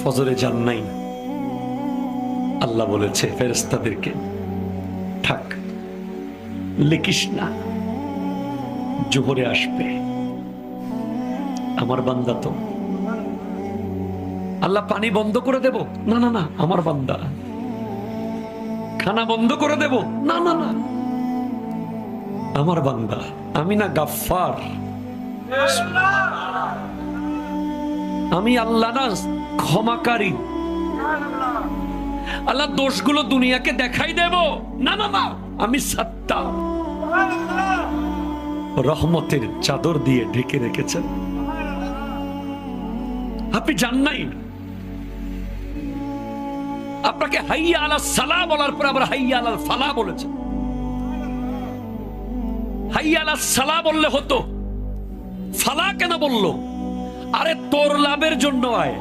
ফজরে যান নাই, আল্লাহ বলেছে ফেরেশতাদেরকে থাক, লিখিস না, জোহরে আসবে। আমার বান্দা তো। আল্লাহ পানি বন্ধ করে দেব? না না না, আমার বান্দা। খানা বন্ধ করে দেব? না না না, আমার বান্দা। আমি না গাফফার, আমি আল্লাহ না ক্ষমাকারী। আল্লাহ দোষগুলো দুনিয়াকে দেখাই দেব? না না না, আমি সাত্তার। রহমতের চাদর দিয়ে ঢেকে রেখেছেন। আপনি জান নাই? আপনাকে হাইয়া আলাস সালাহ বলার পর আবার হাইয়া আলাল ফালাহ বলেছেন। হাইয়া আলাস সালাহ বললে হতো, ফালাহ কেন বললো? আরে তোর লাভের জন্য আয়।